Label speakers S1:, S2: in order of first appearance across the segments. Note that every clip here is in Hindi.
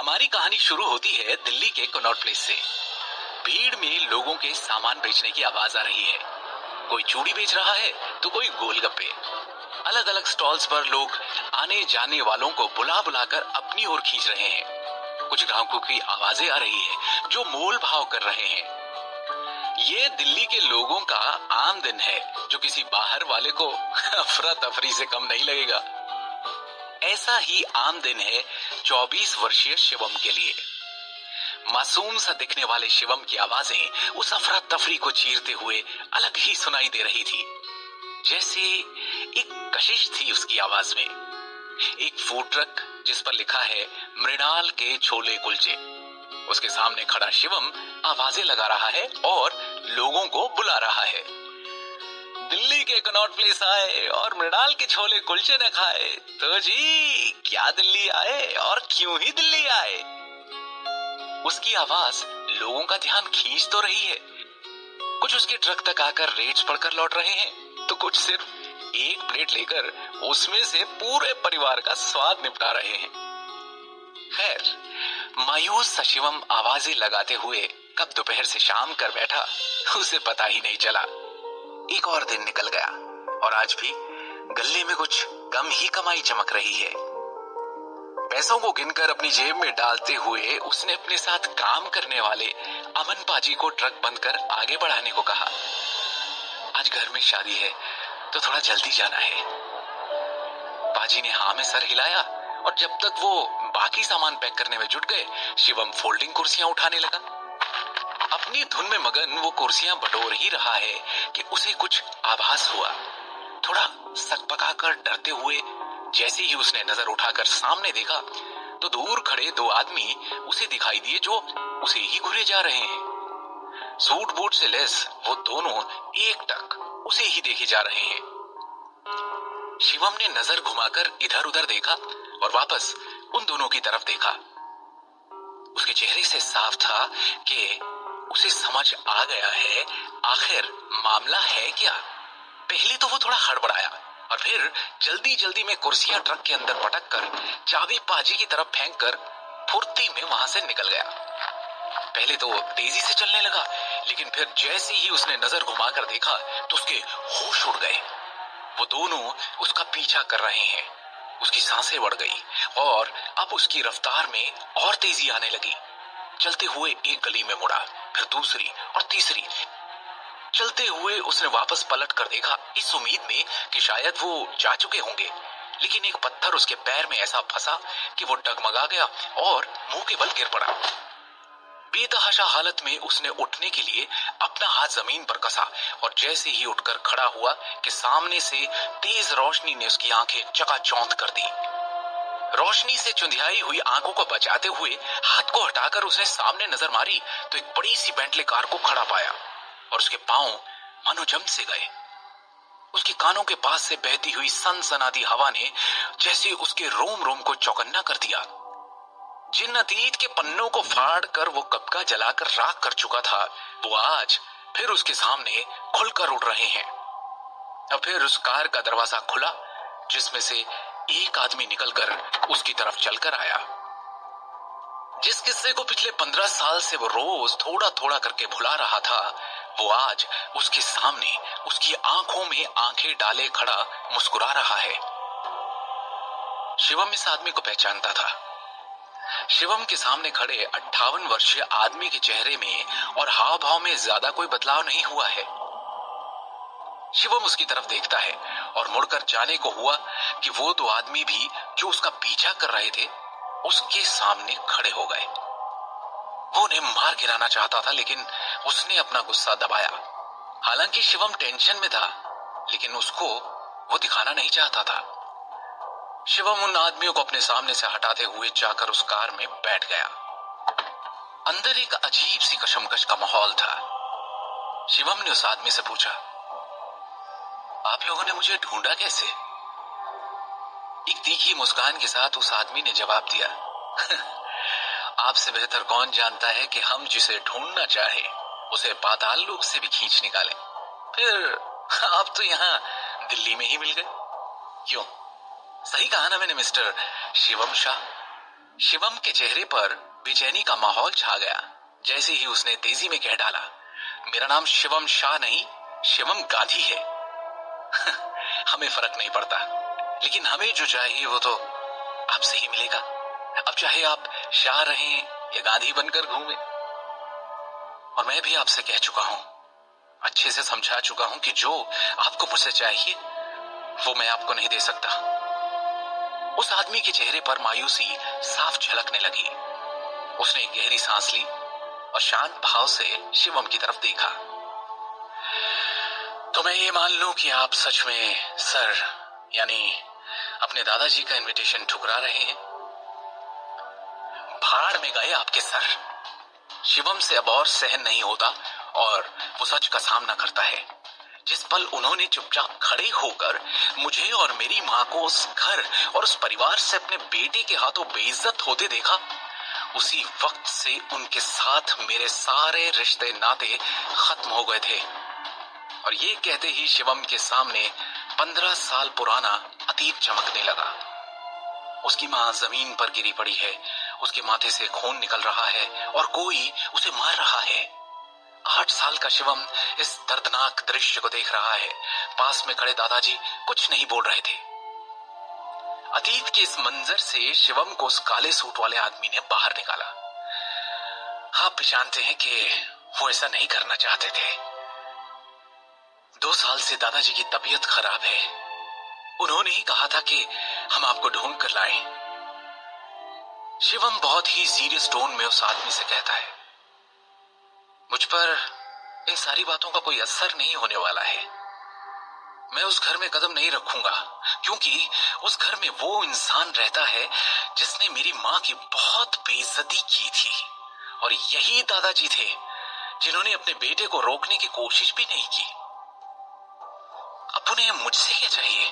S1: हमारी कहानी शुरू होती है दिल्ली के कनॉट प्लेस से। भीड़ में लोगों के सामान बेचने की आवाज आ रही है। कोई चूड़ी बेच रहा है तो कोई गोलगप्पे। अलग अलग स्टॉल्स पर लोग आने जाने वालों को बुला बुलाकर अपनी ओर खींच रहे हैं। कुछ ग्राहकों की आवाजें आ रही है जो मोल भाव कर रहे हैं। ये दिल्ली के लोगों का आम दिन है जो किसी बाहर वाले को अफरा तफरी से कम नहीं लगेगा। ऐसा ही आम दिन है 24 वर्षीय शिवम के लिए। मासूम सा दिखने वाले शिवम की आवाजें उस अफरा तफरी को चीरते हुए अलग ही सुनाई दे रही थी। जैसे एक कशिश थी उसकी आवाज में। एक फूड ट्रक जिस पर लिखा है मृणाल के छोले कुलचे, उसके सामने खड़ा शिवम आवाजें लगा रहा है और लोगों को बुला रहा है। दिल्ली के कनॉट प्लेस आए और मृणाल के छोले कुलचे न खाए तो जी क्या दिल्ली आए और क्यों ही दिल्ली आए। उसकी आवाज लोगों का ध्यान खींच तो रही है। कुछ उसके ट्रक तक आकर रेट्स पढ़कर लौट रहे हैं तो कुछ सिर्फ एक प्लेट लेकर उसमें से पूरे परिवार का स्वाद निपटा रहे हैं। खैर, मायूस सा शिवम आवाजें लगाते हुए कब दोपहर से शाम कर बैठा उसे पता ही नहीं चला। एक और दिन निकल गया और आज भी गले में कुछ कम ही कमाई चमक रही है। पैसों को गिनकर अपनी जेब में डालते हुए उसने अपने साथ काम करने वाले अमन पाजी को ट्रक बंद कर आगे बढ़ाने को कहा। आज घर में शादी है तो थोड़ा जल्दी जाना है। पाजी ने हाँ में सर हिलाया और जब तक वो बाकी सामान पैक करने में जुट गए, शिवम फोल्डिंग कुर्सियां उठाने लगा। अपनी धुन में मगन वो कुर्सियां बटोर ही रहा है कि उसे कुछ आभास हुआ। थोड़ा सकपकाकर डरते हुए जैसे ही उसने नजर उठाकर सामने देखा तो दूर खड़े दो आदमी उसे दिखाई दिए जो उसे ही घूरे जा रहे हैं। सूट बूट से लेस वो दोनों एकटक उसे ही देखे जा रहे हैं। शिवम ने नजर घुमाकर इधर उधर देखा और वापस उन दोनों की तरफ देखा। उसके चेहरे से साफ था कि उसे समझ आ गया है आखिर मामला है क्या। पहले तो वो थोड़ा हड़बड़ाया और फिर जल्दी जल्दी में कुर्सियां ट्रक के अंदर पटक कर चाबी पाजी की तरफ फेंक कर फुर्ती में वहां से निकल गया। पहले तो तेजी से चलने लगा, लेकिन फिर जैसे ही उसने नजर घुमाकर देखा तो उसके होश उड़ गए। वो दोनों उसका पीछा कर रहे हैं। उसकी सांसें बढ़ गई और अब उसकी रफ्तार में और तेजी आने लगी। चलते हुए एक गली में मुड़ा, फिर दूसरी और तीसरी। चलते हुए उसने वापस पलट कर देखा इस उम्मीद में कि शायद वो जा चुके होंगे, लेकिन एक पत्थर उसके पैर में ऐसा फंसा कि वो डगमगा गया और मुंह के बल गिर पड़ा। बेतहाशा हालत में उसने उठने के लिए अपना हाथ जमीन पर कसा और जैसे ही उठकर खड़ा हुआ कि सामने से तेज रोशनी ने उसकी आंखें चकाचौंध कर दी। रोशनी से चुंधियाई हुई आंखों को बचाते हुए हाथ को हटाकर उसने सामने नजर मारी तो एक बड़ी सी बेंटले कार को खड़ा पाया और उसके पांव मानो जम से गए। उसके कानों के पास से बहती हुई सनसनाती हवा ने जैसे उसके रोम रोम को चौकन्ना कर दिया। जिन अतीत के पन्नों को फाड़ कर वो कब का जलाकर राख कर चुका था, वो आज फिर उसके सामने खुलकर उड़ रहे हैं। अब फिर उस कार का दरवाजा खुला जिसमें से एक आदमी निकलकर उसकी तरफ चलकर आया। जिस किस्से को पिछले 15 साल से वो रोज थोड़ा थोड़ा करके भुला रहा था, वो आज उसके सामने उसकी आंखों में आंखें डाले खड़ा मुस्कुरा रहा है। शिवम इस आदमी को पहचानता था। शिवम के सामने खड़े 58 वर्षीय आदमी के चेहरे में और हाव भाव में ज्यादा कोई बदलाव नहीं हुआ है। शिवम उसकी तरफ देखता है और मुड़कर जाने को हुआ कि वो दो आदमी भी जो उसका पीछा कर रहे थे उसके सामने खड़े हो गए। वो उन्हें मार गिराना चाहता था, लेकिन उसने अपना गुस्सा दबाया। हालांकि शिवम टेंशन में था, लेकिन उसको वो दिखाना नहीं चाहता था। शिवम उन आदमियों को अपने सामने से हटाते हुए जाकर उस कार में बैठ गया। अंदर एक अजीब सी कशमकश का माहौल था। शिवम ने उस आदमी से पूछा, आप लोगों ने मुझे ढूंढा कैसे? एक तीखी मुस्कान के साथ उस आदमी ने जवाब दिया, आपसे बेहतर कौन जानता है कि हम जिसे ढूंढना चाहे उसे पाताल लोक से भी खींच निकालें। फिर आप तो यहाँ दिल्ली में ही मिल गए। क्यों? सही कहा ना मैंने मिस्टर शिवम शाह? शिवम के चेहरे पर बेचैनी का माहौल छा गया। जैसे ही उसने तेजी में कह डाला, मेरा नाम शिवम शाह नहीं, शिवम गांधी है। हमें फर्क नहीं पड़ता, लेकिन हमें जो चाहिए वो तो आपसे ही मिलेगा। अब चाहे आप शाह रहें या गांधी बनकर घूमें। और मैं भी आपसे कह चुका हूं, अच्छे से समझा चुका हूं कि जो आपको मुझसे चाहिए वो मैं आपको नहीं दे सकता। उस आदमी के चेहरे पर मायूसी साफ झलकने लगी। उसने एक गहरी सांस ली और शांत भाव से शिवम की तरफ देखा। तो मैं ये मान लूं कि आप सच में सर यानी अपने दादाजी का इनविटेशन ठुकरा रहे हैं। भाड़ में गए आपके सर। शिवम से अब और सहन नहीं होता और वो सच का सामना करता है। जिस पल उन्होंने चुपचाप खड़े होकर मुझे और मेरी मां को उस घर और उस परिवार से अपने बेटे के हाथों बेइज्जत होते देखा, उसी वक्त से उनके साथ मेरे सारे रिश्ते नाते खत्म हो गए थे। और ये कहते ही शिवम के सामने 15 साल पुराना अतीत चमकने लगा। उसकी मां जमीन पर गिरी पड़ी है, उसके माथे से खून निकल रहा है और कोई उसे मार रहा है। 8 साल का शिवम इस दर्दनाक दृश्य को देख रहा है। पास में खड़े दादाजी कुछ नहीं बोल रहे थे। अतीत के इस मंजर से शिवम को उस काले सूट वाले आदमी ने बाहर निकाला। आप भी जानते हैं कि वो ऐसा नहीं करना चाहते थे। 2 साल से दादाजी की तबीयत खराब है। उन्होंने ही कहा था कि हम आपको ढूंढ कर लाएं। शिवम बहुत ही सीरियस टोन में उस आदमी से कहता है, मुझ पर इन सारी बातों का कोई असर नहीं होने वाला है। मैं उस घर में कदम नहीं रखूंगा, क्योंकि उस घर में वो इंसान रहता है जिसने मेरी मां की बहुत बेइज्जती की थी। और यही दादाजी थे जिन्होंने अपने बेटे को रोकने की कोशिश भी नहीं की। अब उन्हें मुझसे क्या चाहिए?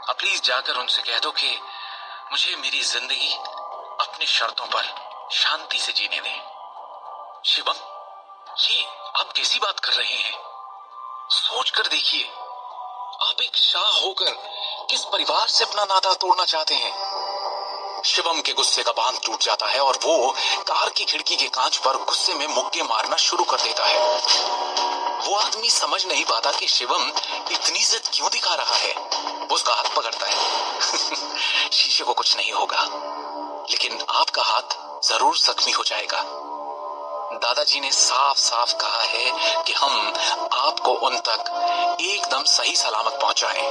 S1: अब प्लीज जाकर उनसे कह दो कि मुझे मेरी जिंदगी अपनी शर्तों पर शांति से जीने दें। शिवम, ये आप कैसी बात कर रहे हैं? सोच कर देखिए, आप एक शाह होकर किस परिवार से अपना नाता तोड़ना चाहते हैं? शिवम के गुस्से का बांध टूट जाता है और वो कार की खिड़की के कांच पर गुस्से में मुक्के मारना शुरू कर देता है। वो आदमी समझ नहीं पाता कि शिवम इतनी जिद क्यों दिखा रहा है। वो उसका हाथ पकड़ता है। शीशे को कुछ नहीं होगा, लेकिन आपका हाथ जरूर जख्मी हो जाएगा। दादाजी ने साफ साफ कहा है कि हम आपको उन तक एकदम सही सलामत पहुंचाएं।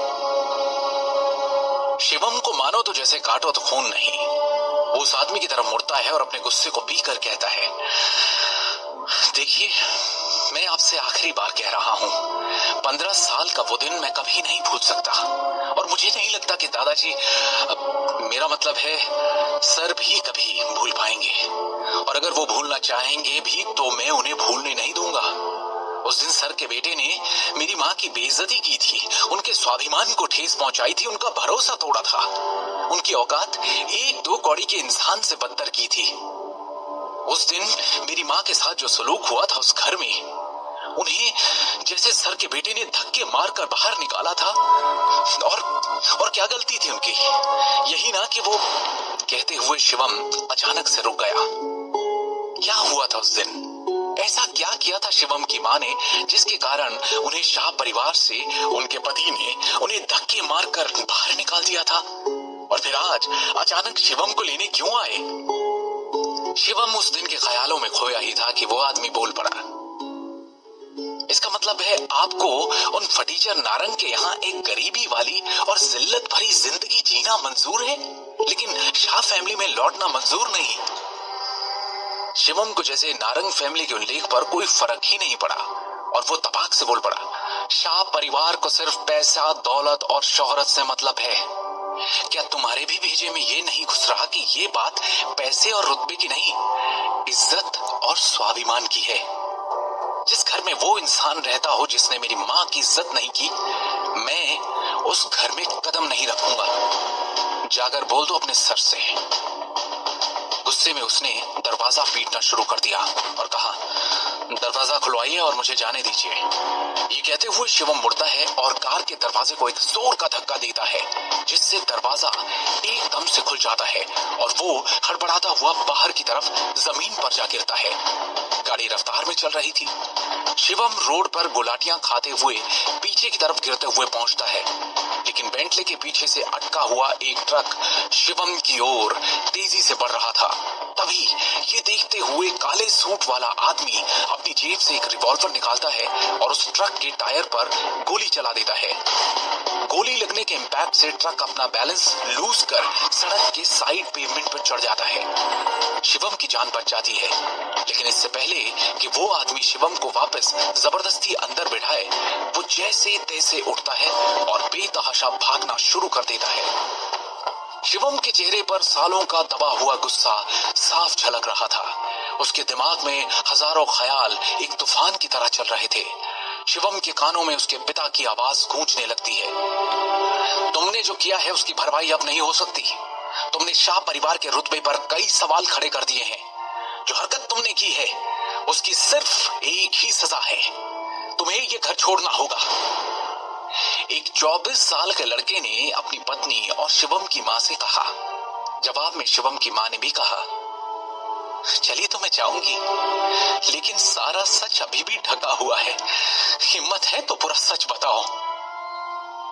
S1: शिवम को मानो तो जैसे काटो तो खून नहीं। वो उस आदमी की तरफ मुड़ता है और अपने गुस्से को पीकर कहता है, देखिए, मैं आपसे आखिरी बार कह रहा हूं, 15 साल का वो दिन मैं कभी नहीं भूल सकता। और मुझे नहीं लगता कि दादाजी, मेरा मतलब है सर, भी कभी भूल पाएंगे। और अगर वो भूलना चाहेंगे भी तो मैं उन्हें भूलने नहीं दूंगा। उस दिन सर के बेटे ने मेरी मां की बेइज्जती की थी, उनके स्वाभिमान को ठेस पहुंचाई थी, उनका भरोसा तोड़ा था। उनकी औकात 1-2 कौड़ी के इंसान से बदतर की थी। उस दिन मेरी मां के साथ जो सलूक हुआ था उस घर में, उन्हें जैसे सर के बेटे ने धक्के मारकर बाहर निकाला था। और क्या गलती थी उनकी? यही ना कि वो कहते हुए शिवम अचानक से रुक गया। क्या हुआ था उस दिन? ऐसा क्या किया था शिवम की मां ने जिसके कारण उन्हें शाह परिवार से उनके पति ने उन्हें धक्के मारकर बाहर निकाल दिया था? और फिर आज अचानक शिवम को लेने क्यों आए? शिवम उस दिन के ख्यालों में खोया ही था कि वो आदमी बोल पड़ा। इसका मतलब है आपको उन फटीचर नारंग के यहाँ एक गरीबी वाली और जिल्लत भरी जिंदगी जीना मंजूर है, लेकिन शाह फैमिली में लौटना मंजूर नहीं। शिवम को जैसे नारंग फैमिली के उल्लेख पर कोई फर्क ही नहीं पड़ा और वो तपाक से बोल पड़ा, शाह परिवार को सिर्फ पैसा, दौलत और शोहरत से मतलब है। क्या तुम्हारे भी भेजे में ये नहीं घुस रहा कि ये बात पैसे और रुतबे की नहीं, इज्जत और स्वाभिमान की है? जिस घर में वो इंसान रहता हो जिसने मेरी मां की इज्जत नहीं की, मैं उस घर में कदम नहीं रखूंगा। जाकर बोल दो अपने सर से। गुस्से गुस्से में उसने दरवाजा पीटना शुरू कर दिया और कहा, दरवाजा खुलवाइए और मुझे जाने दीजिए। ये कहते हुए शिवम मुड़ता है और कार के दरवाजे को एक जोर का धक्का देता है, जिससे दरवाजा एकदम से खुल जाता है और वो हड़बड़ाता हुआ बाहर की तरफ जमीन पर जा गिरता है। गाड़ी रफ्तार में चल रही थी। शिवम रोड पर गुलाटियां खाते हुए पीछे की तरफ गिरते हुए पहुंचता है, लेकिन बेंटले के पीछे से अटका हुआ एक ट्रक शिवम की ओर तेजी से बढ़ रहा था। तभी ये देखते हुए काले सूट वाला आदमी अपनी जेब से एक रिवॉल्वर निकालता है और उस ट्रक के टायर पर गोली चला देता है। गोली लगने के इम्पैक्ट से ट्रक अपना बैलेंस लूज कर सड़क के साइड पेवमेंट पर चढ़ जाता है। शिवम की जान बच जाती है, लेकिन इससे पहले कि वो आदमी शिवम को वापस जबरदस्ती अंदर बिठाए, वो जैसे तैसे उठता है और बेतहाशा भागना शुरू कर देता है। शिवम के चेहरे पर सालों का दबा हुआ गुस्सा साफ झलक रहा था। उसके दिमाग में हजारों ख्याल एक तूफान की तरह चल रहे थे। शिवम के कानों में उसके पिता की आवाज गूंजने लगती है, तुमने जो किया है उसकी भरपाई अब नहीं हो सकती। तुमने शाह परिवार के रुतबे पर कई सवाल खड़े कर दिए हैं। जो हरकत तुमने की है उसकी सिर्फ एक ही सजा है, तुम्हें ये घर छोड़ना होगा। एक 24 साल के लड़के ने अपनी पत्नी और शिवम की मां से कहा। जवाब में शिवम की मां ने भी कहा, चलिए तो मैं जाऊंगी, लेकिन सारा सच अभी भी ढका हुआ है। हिम्मत है तो पूरा सच बताओ।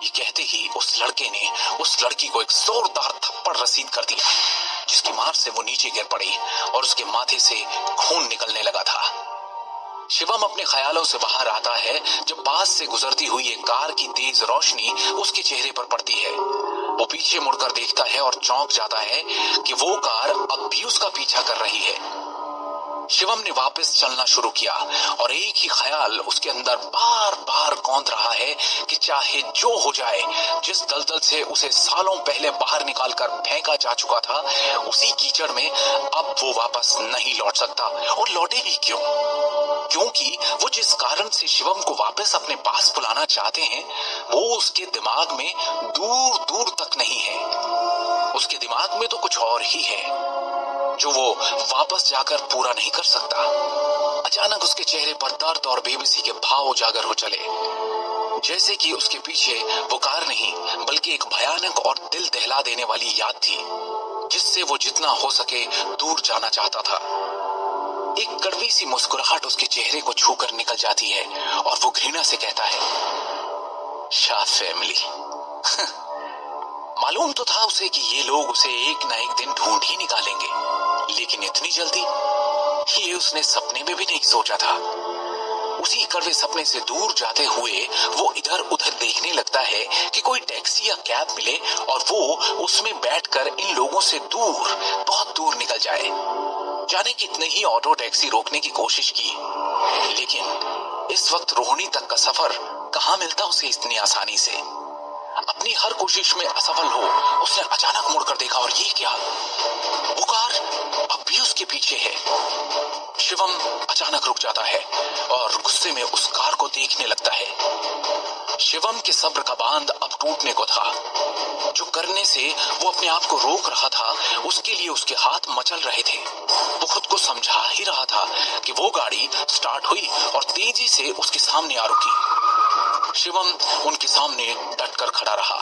S1: ये कहते ही उस लड़के ने उस लड़की को एक जोरदार थप्पड़ रसीद कर दिया, जिसकी मार से वो नीचे गिर पड़ी और उसके माथे से खून निकलने लगा था। शिवम अपने ख्यालों से बाहर आता है जब पास से गुजरती हुई एक कार की तेज रोशनी उसके चेहरे पर पड़ती है। वो पीछे मुड़कर देखता है और चौंक जाता है कि वो कार अब भी उसका पीछा कर रही है। शिवम ने वापस चलना शुरू किया और एक ही ख्याल उसके अंदर बार बार कौंध रहा है कि चाहे जो हो जाए, जिस दलदल से उसे सालों पहले बाहर निकालकर फेंका जा चुका था, उसी कीचड़ में अब वो वापस नहीं लौट सकता। और लौटे भी क्यों? क्योंकि वो जिस कारण से शिवम को वापस अपने पास बुलाना चाहते हैं, वो उसके दिमाग में दूर दूर तक नहीं है। उसके दिमाग में तो कुछ और ही है जो वो वापस जाकर पूरा नहीं कर सकता। अचानक उसके चेहरे पर दर्द और बेबसी के भाव उजागर हो चले, जैसे कि उसके पीछे वो कार नहीं बल्कि एक भयानक और दिल दहला देने वाली याद थी, जिससे वो जितना हो सके दूर जाना चाहता था। एक कड़वी सी मुस्कुराहट उसके चेहरे को छूकर निकल जाती है और वो घृणा से कहता है, शाह फैमिली। मालूम तो था उसे कि ये लोग उसे एक ना एक दिन ढूंढ ही निकालेंगे, लेकिन इतनी जल्दी ये उसने सपने में भी नहीं सोचा था। उसी कड़वे सपने से दूर जाते हुए वो इधर उधर देखने लगता है कि कोई टैक्सी या कैब मिले और वो उसमें बैठकर इन लोगों से दूर, बहुत दूर निकल जाए। जाने कितने ही ऑटो टैक्सी रोकने की कोशिश की, लेकिन इस वक्त रोहिणी तक का सफर कहाँ मिलता उसे इतनी आसानी से। अपनी हर कोशिश में असफल हो उसने अचानक मुड़कर देखा और ये क्या, वो कार अब भी उसके पीछे है। शिवम अचानक रुक जाता है और गुस्से में उस कार को देखने लगता है। शिवम के सब्र का बांध अब टूटने को था। जो करने से वो अपने आप को रोक रहा था, उसके लिए उसके हाथ मचल रहे थे। वो खुद को समझा ही रहा था कि वो गाड़ी स्टार्ट हुई और तेजी से उसके सामने आ रुकी। शिवम उनके सामने डटकर खड़ा रहा,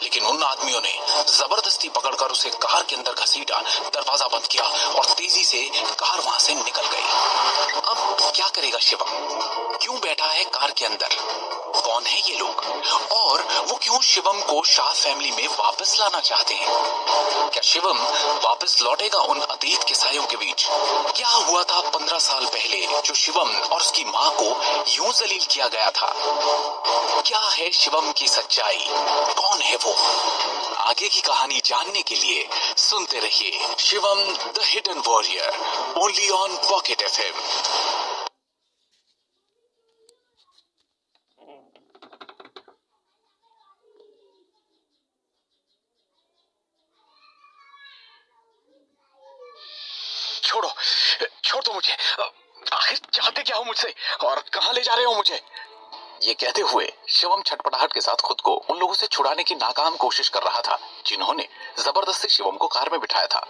S1: लेकिन उन आदमियों ने जबरदस्ती पकड़कर उसे कार के अंदर घसीटा, दरवाजा बंद किया और तेजी से कार वहां से निकल गई। अब क्या करेगा शिवम? क्यों बैठा है कार के अंदर? कौन है ये लोग और वो क्यों शिवम को शाह फैमिली में वापस लाना चाहते हैं? क्या शिवम वापस लौटेगा उन अतीत के सायों के बीच? क्या हुआ था 15 साल पहले जो शिवम और उसकी मां को यूं जलील किया गया था? क्या है शिवम की सच्चाई? कौन है वो? आगे की कहानी जानने के लिए सुनते रहिए Shivam the hidden warrior, only on pocket FM. छोड़ो, छोड़ दो मुझे। आखिर चाहते क्या हो मुझसे और कहां ले जा रहे हो मुझे? ये कहते हुए शिवम छटपटाहट के साथ खुद को उन लोगों से छुड़ाने की नाकाम कोशिश कर रहा था, जिन्होंने जबरदस्ती शिवम को कार में बिठाया था।